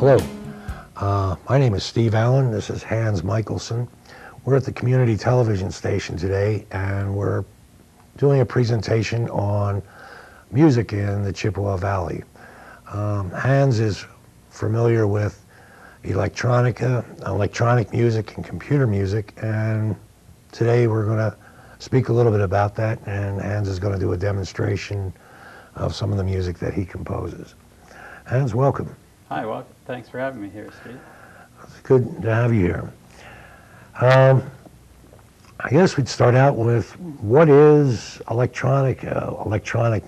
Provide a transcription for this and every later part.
Hello, my name is Steve Allen. This is Hans Michelson. We're at the community television station today, and we're doing a presentation on music in the Chippewa Valley. Hans is familiar with electronic music and computer music, and today we're going to speak a little bit about that, and Hans is going to do a demonstration of some of the music that he composes. Hans, welcome. Hi, well, thanks for having me here, Steve. It's good to have you here. I guess we'd start out with what is electronic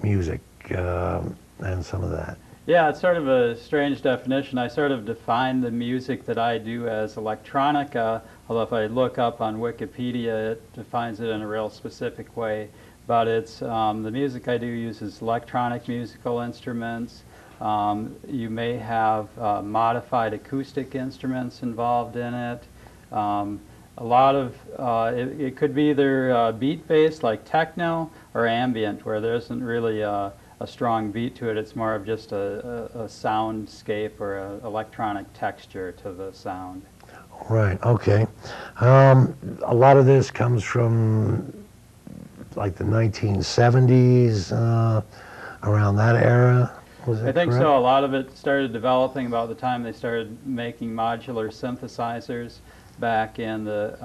music and some of that. Yeah, it's sort of a strange definition. I sort of define the music that I do as electronica, although if I look up on Wikipedia, it defines it in a real specific way. But it's the music I do uses electronic musical instruments. You may have modified acoustic instruments involved in it. A lot of it could be either beat-based like techno or ambient, where there isn't really a strong beat to it. It's more of just a soundscape or an electronic texture to the sound. Right, okay. A lot of this comes from like the 1970s, around that era. I think so. A lot of it started developing about the time they started making modular synthesizers back in the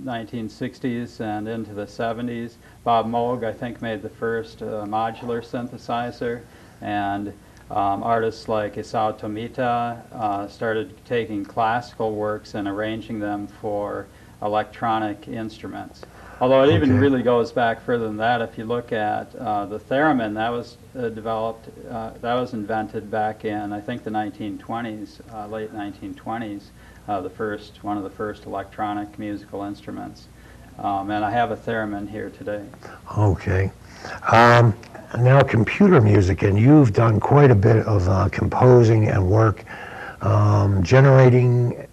1960s and into the 70s. Bob Moog, I think, made the first modular synthesizer, and artists like Isao Tomita started taking classical works and arranging them for electronic instruments. Although it even really goes back further than that. If you look at the theremin, that was that was invented back in, I think, the 1920s, late 1920s, one of the first electronic musical instruments. And I have a theremin here today. Okay. Now computer music, and you've done quite a bit of composing and work generating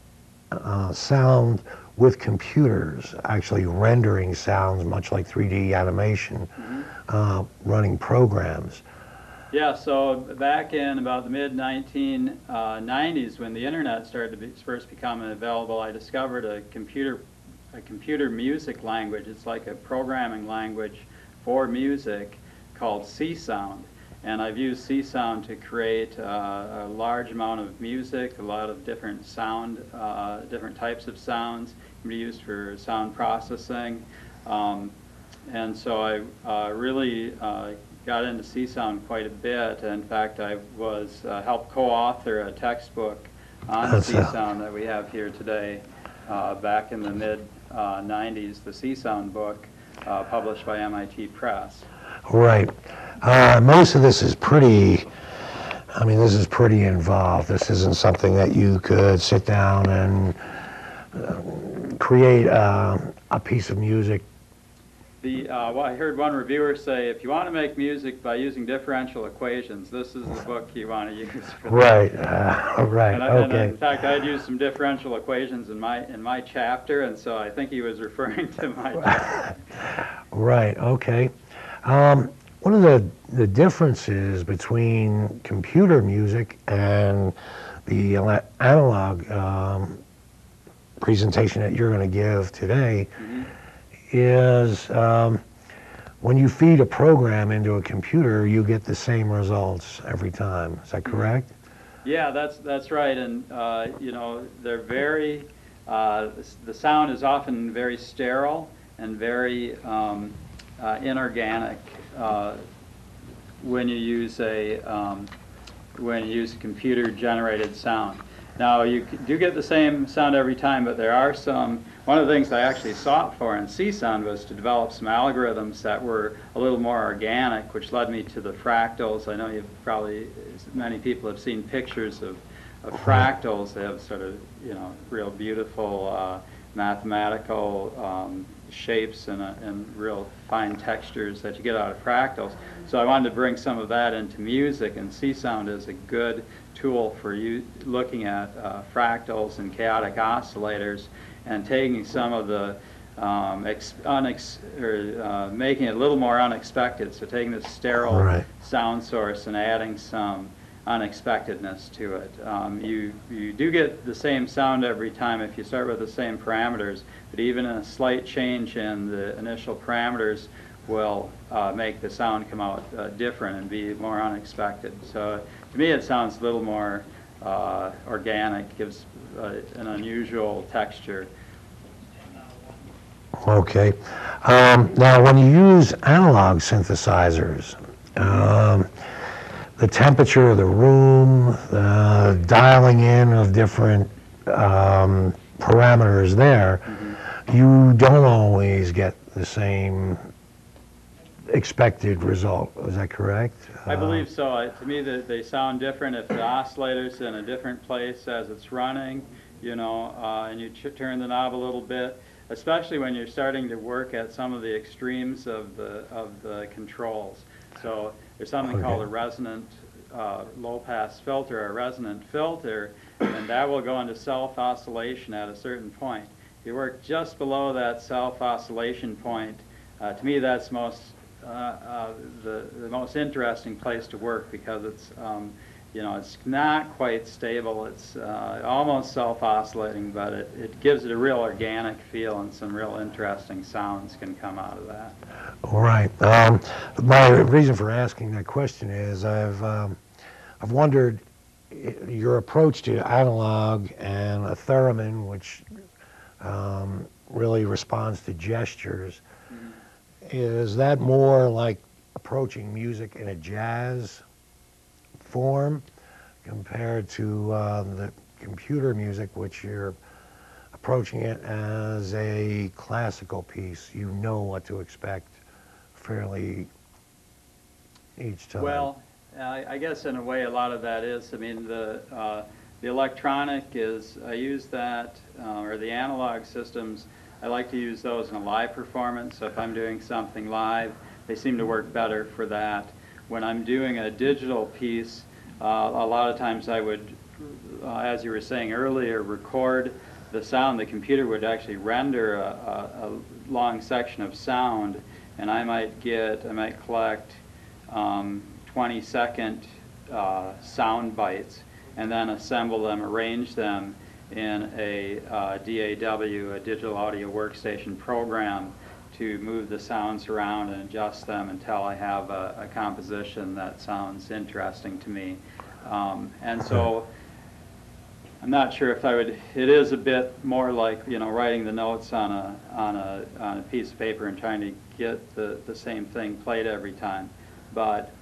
sound with computers, actually rendering sounds much like 3D animation, running programs. Yeah, so back in about the mid-1990s, when the internet started to first become available, I discovered a computer music language. It's like a programming language for music called C-Sound. And I've used C-Sound to create a large amount of music, a lot of different different types of sounds. Can be used for sound processing. And so I really got into C-Sound quite a bit. In fact, I was helped co-author a textbook on C-Sound that we have here today. Back in the mid-90s, the C-Sound book, published by MIT Press. Right. Most of this is pretty, this is pretty involved. This isn't something that you could sit down and create a piece of music. Well, I heard one reviewer say, if you want to make music by using differential equations, this is the book you want to use for that. Right, And in fact, I'd used some differential equations in my chapter, and so I think he was referring to my chapter. Right, okay. One of the differences between computer music and the analog presentation that you're going to give today is when you feed a program into a computer, you get the same results every time. Is that correct? Yeah, that's right. And you know, they're very the sound is often very sterile and very inorganic when you use a computer-generated sound. Now, you do get the same sound every time, but there are one of the things I actually sought for in C-Sound was to develop some algorithms that were a little more organic, which led me to the fractals. I know many people have seen pictures of fractals. They have sort of, real beautiful mathematical shapes and real fine textures that you get out of fractals. So I wanted to bring some of that into music, and C-Sound is a good tool for you looking at fractals and chaotic oscillators and taking some of the making it a little more unexpected. So taking this sterile sound source and adding some unexpectedness to it. You do get the same sound every time if you start with the same parameters, but even a slight change in the initial parameters will make the sound come out different and be more unexpected. So to me it sounds a little more organic, gives an unusual texture. Okay. Now, when you use analog synthesizers, the temperature of the room, the dialing in of different parameters there, you don't always get the same expected result. Is that correct? I believe so. To me, they sound different if the oscillator's in a different place as it's running, you know, and you turn the knob a little bit, especially when you're starting to work at some of the extremes of the controls. So there's something called a resonant low-pass filter, or resonant filter, and that will go into self-oscillation at a certain point. If you work just below that self-oscillation point, to me that's the most interesting place to work, because it's you know, it's not quite stable. It's almost self-oscillating, but it gives it a real organic feel, and some real interesting sounds can come out of that. All right. My reason for asking that question is I've wondered your approach to analog and a theremin, which really responds to gestures. Is that more like approaching music in a jazz form compared to the computer music, which you're approaching it as a classical piece? You know what to expect fairly each time. Well, I guess in a way a lot of that is, I mean, the electronic is, I use that, or the analog systems, I like to use those in a live performance. So if I'm doing something live, they seem to work better for that. When I'm doing a digital piece, a lot of times I would, as you were saying earlier, record the sound. The computer would actually render a long section of sound, and I might collect 20-second sound bites, and then assemble them, arrange them in a DAW, a digital audio workstation program, to move the sounds around and adjust them until I have a composition that sounds interesting to me. And so I'm not sure if I would, it is a bit more like, you know, writing the notes on a piece of paper and trying to get the same thing played every time. But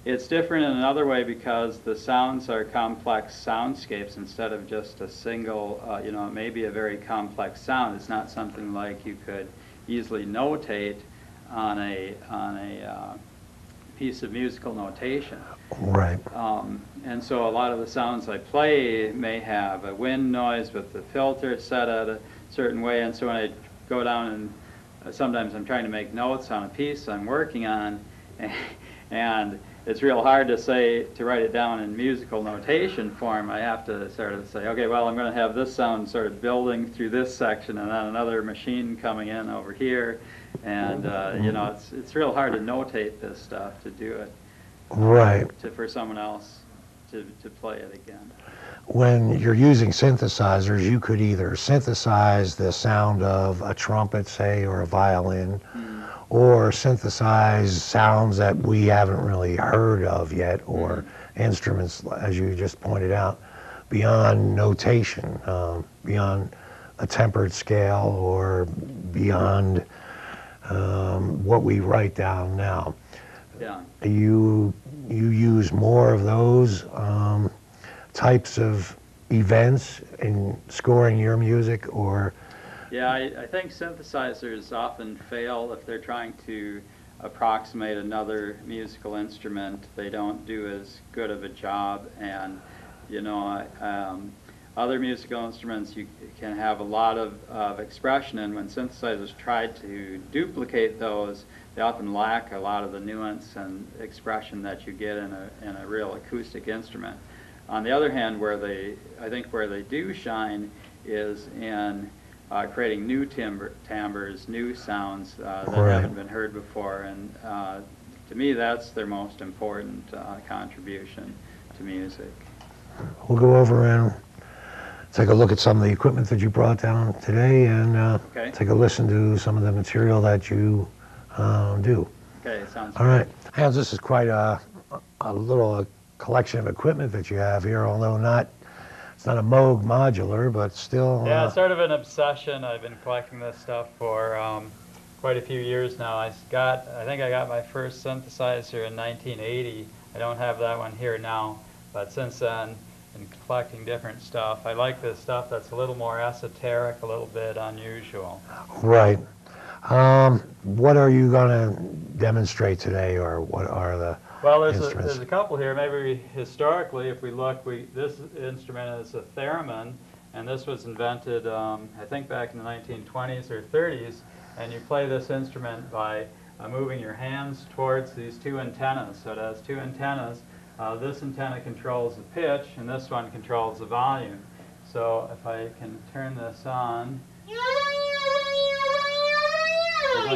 it's different in another way, because the sounds are complex soundscapes instead of just a single, you know, it may be a very complex sound. It's not something like you could easily notate on a piece of musical notation. Right. And so a lot of the sounds I play may have a wind noise with the filter set at a certain way, and so when I go down and sometimes I'm trying to make notes on a piece I'm working on, and it's real hard to write it down in musical notation form. I have to sort of say, okay, well, I'm going to have this sound sort of building through this section, and then another machine coming in over here, and you know, it's real hard to notate this stuff, to do it, right, for someone else to play it again. When you're using synthesizers, you could either synthesize the sound of a trumpet, say, or a violin, or synthesize sounds that we haven't really heard of yet, or instruments, as you just pointed out, beyond notation, beyond a tempered scale, or beyond what we write down now. Yeah. You use more of those types of events in scoring your music, or? Yeah, I think synthesizers often fail if they're trying to approximate another musical instrument. They don't do as good of a job, and you know, other musical instruments you can have a lot of expression, and when synthesizers try to duplicate those, they often lack a lot of the nuance and expression that you get in a real acoustic instrument. On the other hand, I think where they do shine is in creating new timbres, new sounds that haven't been heard before, and to me that's their most important contribution to music. We'll go over and take a look at some of the equipment that you brought down today and Okay. take a listen to some of the material that you do. Okay, sounds All right. Hans, this is quite a little collection of equipment that you have here, although it's not a Moog modular, but still. Yeah, it's sort of an obsession. I've been collecting this stuff for quite a few years now. I think I got my first synthesizer in 1980. I don't have that one here now, but since then, in collecting different stuff. I like this stuff that's a little more esoteric, a little bit unusual. Right. What are you going to demonstrate today, or what are the instruments? There's a couple here. Maybe historically, if we look, this instrument is a theremin, and this was invented, I think, back in the 1920s or 30s. And you play this instrument by moving your hands towards these two antennas. So it has two antennas. This antenna controls the pitch, and this one controls the volume. So if I can turn this on, as I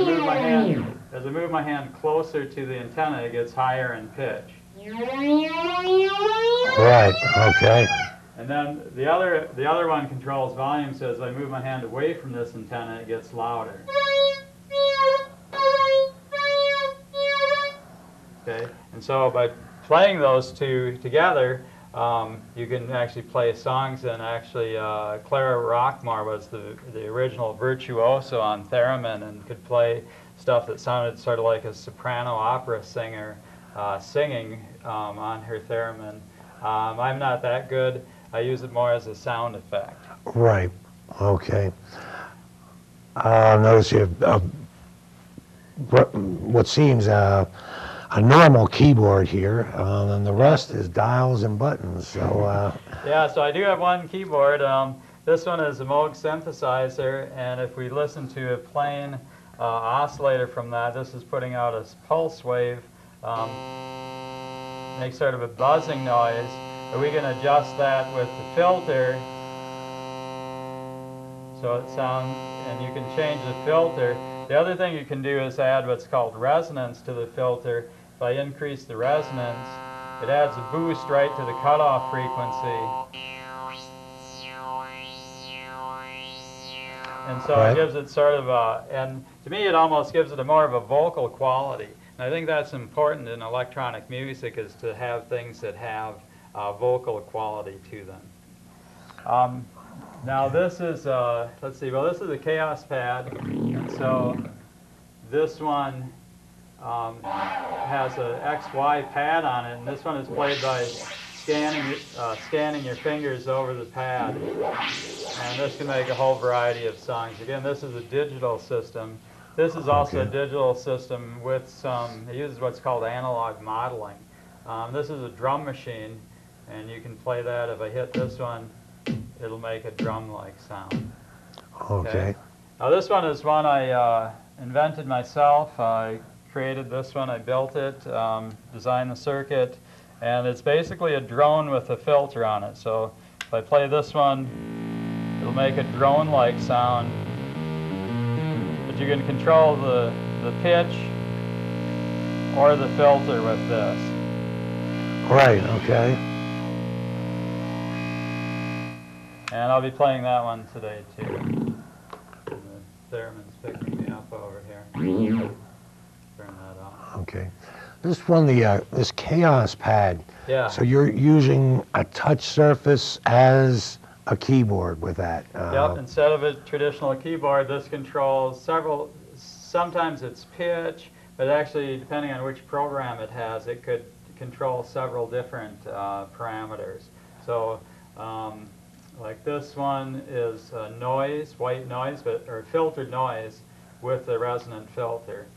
move my hand closer to the antenna, it gets higher in pitch. Right. Okay. And then the other one controls volume. So as I move my hand away from this antenna, it gets louder. Okay. And so by playing those two together, you can actually play songs, and actually Clara Rockmore was the original virtuoso on theremin and could play stuff that sounded sort of like a soprano opera singer singing on her theremin. I'm not that good. I use it more as a sound effect. Right. Okay. Notice you have what seems a normal keyboard here, and the rest is dials and buttons. So yeah, so I do have one keyboard. This one is a Moog synthesizer, and if we listen to a plain oscillator from that, this is putting out a pulse wave, makes sort of a buzzing noise. But we can adjust that with the filter, so it sounds, and you can change the filter. The other thing you can do is add what's called resonance to the filter. If I increase the resonance, it adds a boost right to the cutoff frequency. And so it gives it sort of a, and to me it almost gives it a more of a vocal quality. And I think that's important in electronic music, is to have things that have vocal quality to them. Now this is, let's see, well this is a Chaos pad, and so this one has a XY pad on it, and this one is played by scanning your fingers over the pad, and this can make a whole variety of songs. Again, this is a digital system. This is also a digital system with some, it uses what's called analog modeling. This is a drum machine, and you can play that. If I hit this one, it'll make a drum-like sound. Okay. Now this one is one I invented myself. I created this one, I built it, designed the circuit, and it's basically a drone with a filter on it. So if I play this one, it'll make a drone-like sound, but you can control the pitch or the filter with this. Right, okay. And I'll be playing that one today too. The theremin's picking me up over here. Turn that off. Okay. This one, this Chaos pad. Yeah. So you're using a touch surface as a keyboard with that. Yep. Instead of a traditional keyboard, this controls several. Sometimes it's pitch, but actually, depending on which program it has, it could control several different parameters. So. Like this one is noise, white noise, or filtered noise with the resonant filter.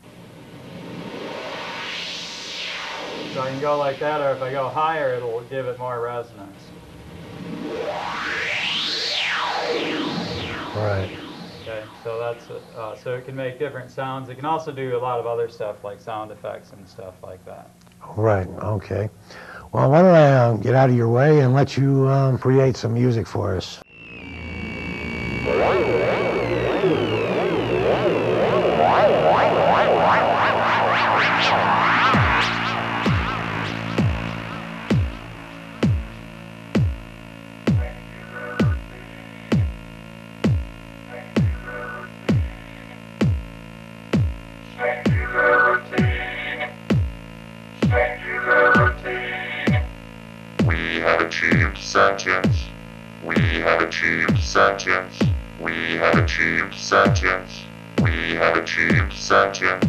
So I can go like that, or if I go higher, it'll give it more resonance. Right. Okay, so that's so it can make different sounds. It can also do a lot of other stuff like sound effects and stuff like that. Right. Okay. Well, why don't I get out of your way and let you create some music for us. sentience. We have achieved sentience. We have achieved sentience. We have achieved sentience.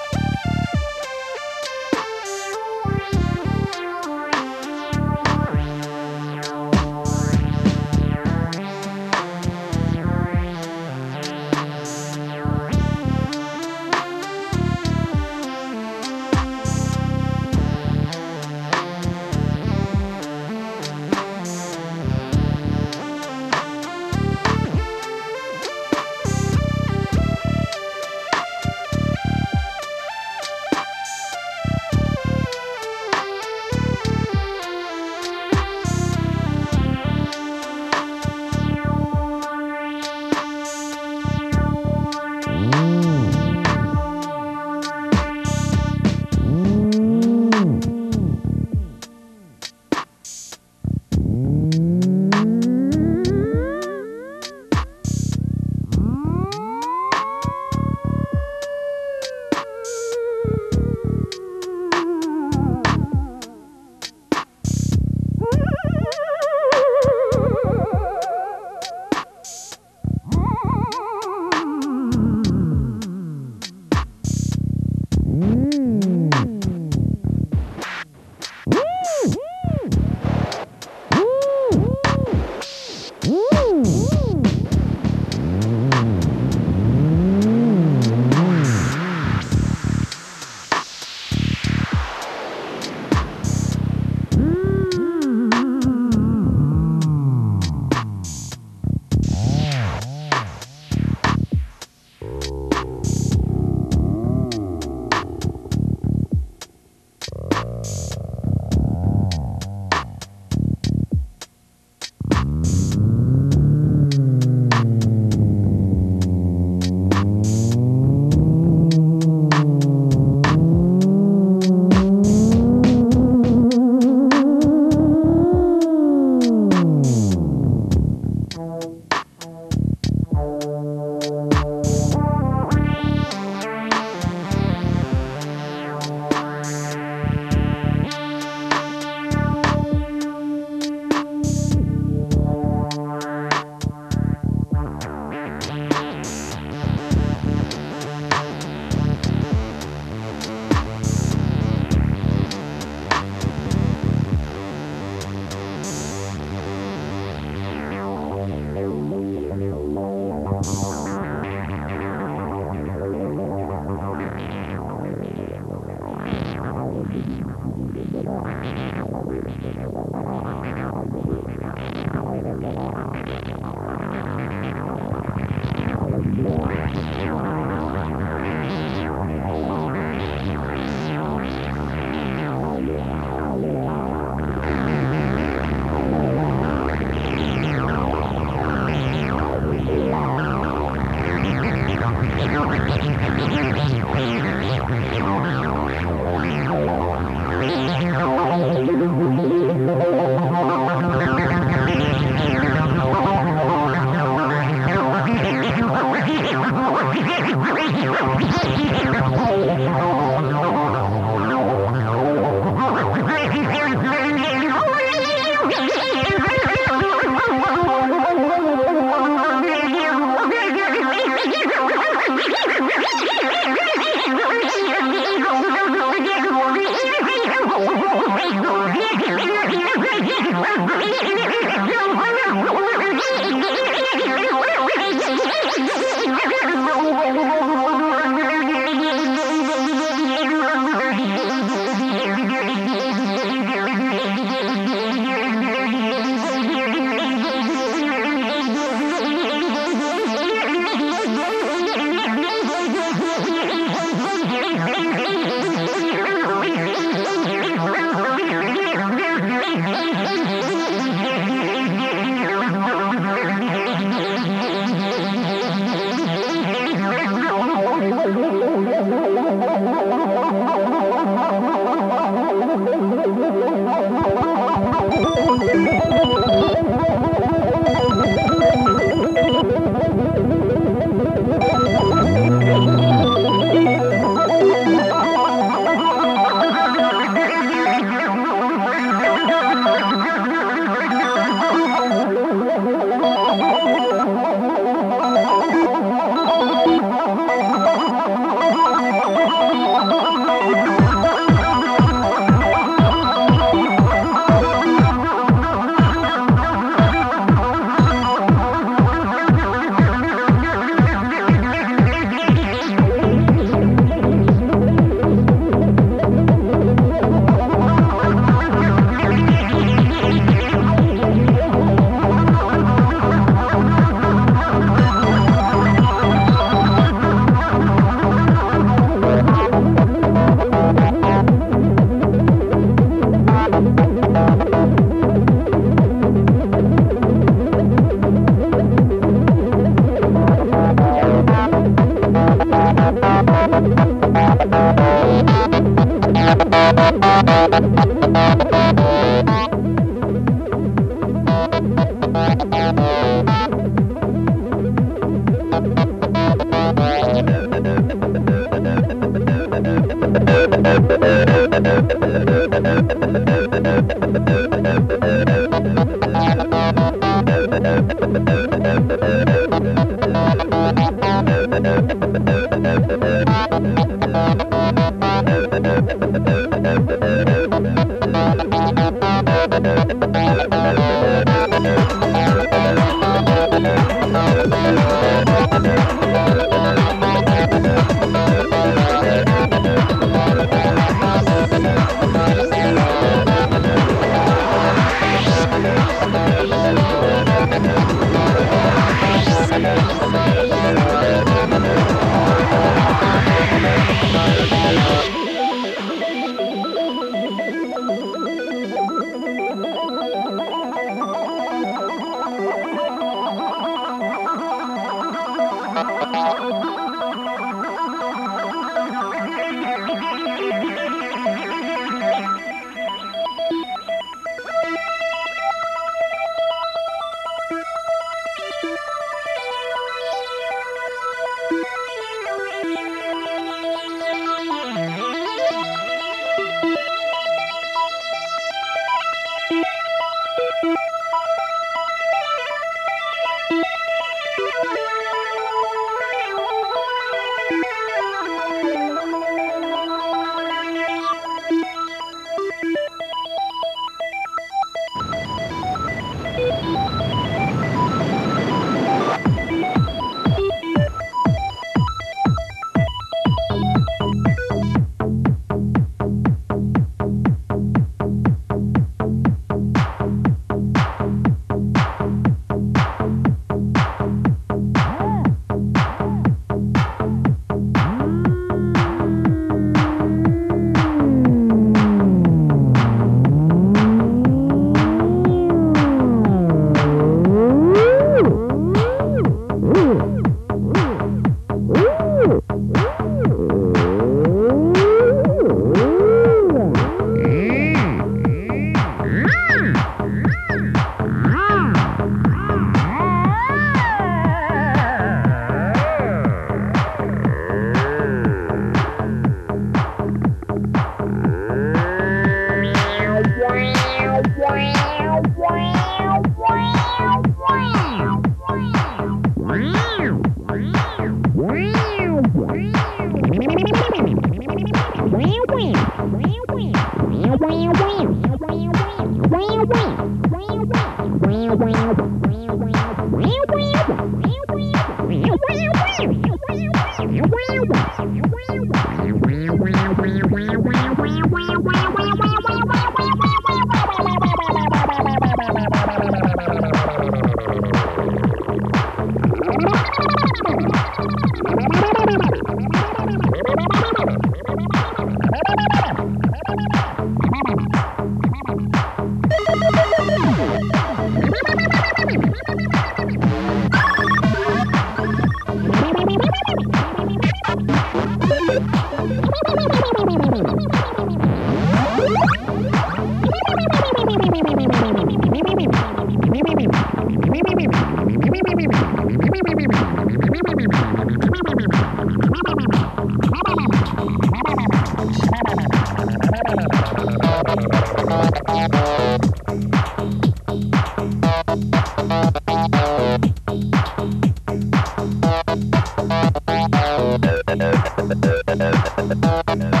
Thank you.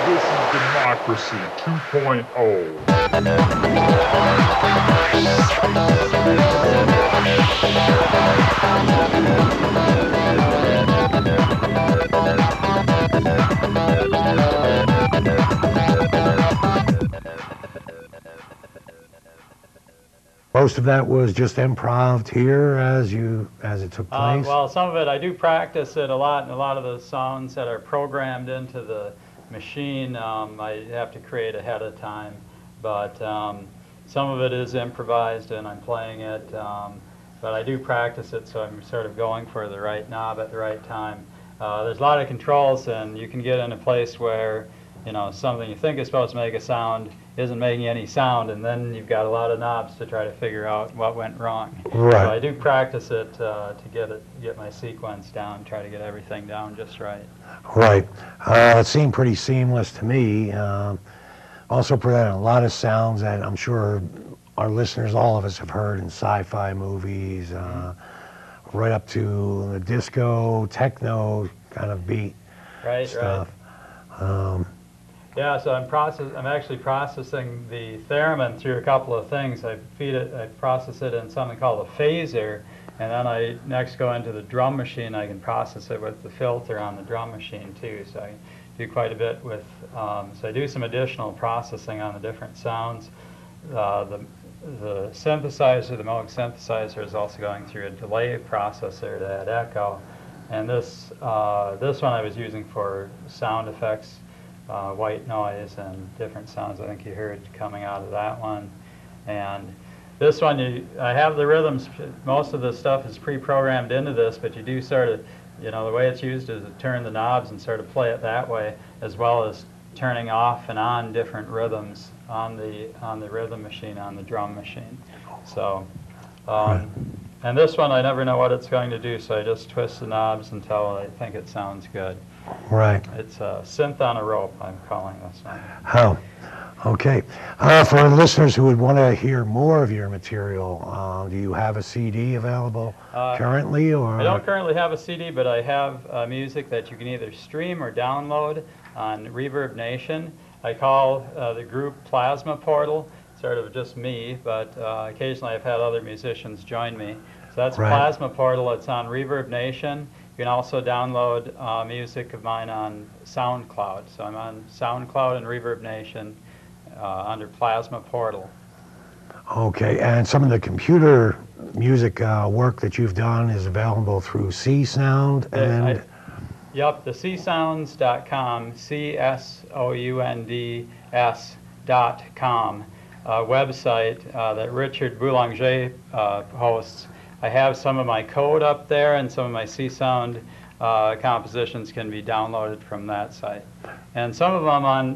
This is Democracy 2.0. Most of that was just improv here as it took place? Well, some of it, I do practice it a lot, and a lot of the sounds that are programmed into the machine, I have to create ahead of time. But some of it is improvised, and I'm playing it. But I do practice it, so I'm sort of going for the right knob at the right time. There's a lot of controls, and you can get in a place where, you know, something you think is supposed to make a sound isn't making any sound, and then you've got a lot of knobs to try to figure out what went wrong. Right. So I do practice it to get my sequence down, try to get everything down just right. Right. It seemed pretty seamless to me. Also presented a lot of sounds that I'm sure our listeners, all of us, have heard in sci-fi movies, right up to the disco, techno kind of beat stuff. Right. Yeah, so I'm actually processing the theremin through a couple of things. I process it in something called a phaser, and then I next go into the drum machine. I can process it with the filter on the drum machine too. So I do quite a bit with, so I do some additional processing on the different sounds. The synthesizer, the Moog synthesizer, is also going through a delay processor to add echo. And this one I was using for sound effects, white noise and different sounds I think you heard coming out of that one. And this one, I have the rhythms, most of the stuff is pre-programmed into this, but you do sort of, you know, the way it's used is to turn the knobs and sort of play it that way, as well as turning off and on different rhythms on the rhythm machine, on the drum machine. So, and this one I never know what it's going to do, so I just twist the knobs until I think it sounds good. Right. It's a synth on a rope, I'm calling this one. Oh, okay. For listeners who would want to hear more of your material, do you have a CD available currently? Or? I don't currently have a CD, but I have music that you can either stream or download on Reverb Nation. I call the group Plasma Portal, sort of just me, but occasionally I've had other musicians join me. So that's Right. Plasma Portal. It's on Reverb Nation. You can also download music of mine on SoundCloud. So I'm on SoundCloud and Reverb Nation under Plasma Portal. Okay, and some of the computer music work that you've done is available through C-Sound and... Yep, the csounds.com, CSOUNDS.com website that Richard Boulanger hosts. I have some of my code up there, and some of my C-Sound compositions can be downloaded from that site. And some of them I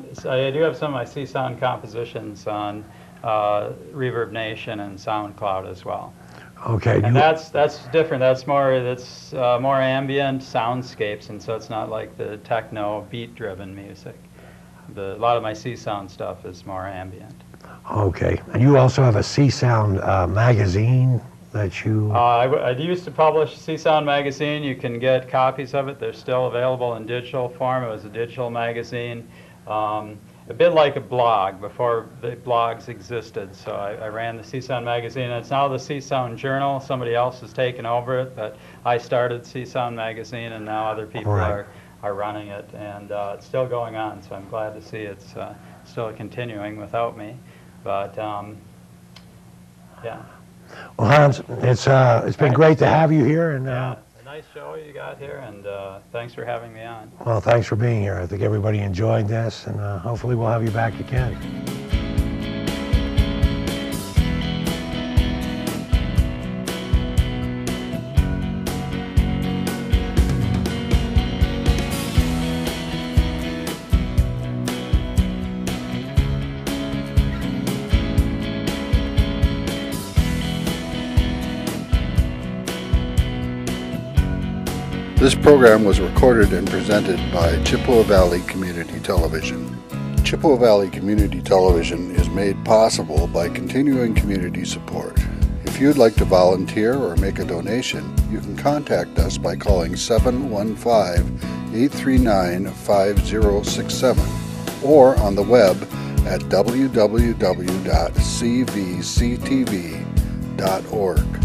do have some of my C-Sound compositions on Reverb Nation and SoundCloud as well. Okay. And that's different. That's more ambient soundscapes, and so it's not like the techno beat-driven music. A lot of my C-Sound stuff is more ambient. Okay, and you also have a C-Sound magazine that you... I used to publish C-Sound magazine. You can get copies of it. They're still available in digital form. It was a digital magazine. A bit like a blog before the blogs existed. So I ran the C-Sound magazine. It's now the C-Sound Journal. Somebody else has taken over it, but I started C-Sound magazine, and now other people Right. are running it, and it's still going on. So I'm glad to see it's still continuing without me. But yeah. Well, Hans, it's been great to have you here, and And nice show you got here, and thanks for having me on. Well, thanks for being here. I think everybody enjoyed this, and hopefully we'll have you back again. This program was recorded and presented by Chippewa Valley Community Television. Chippewa Valley Community Television is made possible by continuing community support. If you'd like to volunteer or make a donation, you can contact us by calling 715-839-5067 or on the web at www.cvctv.org.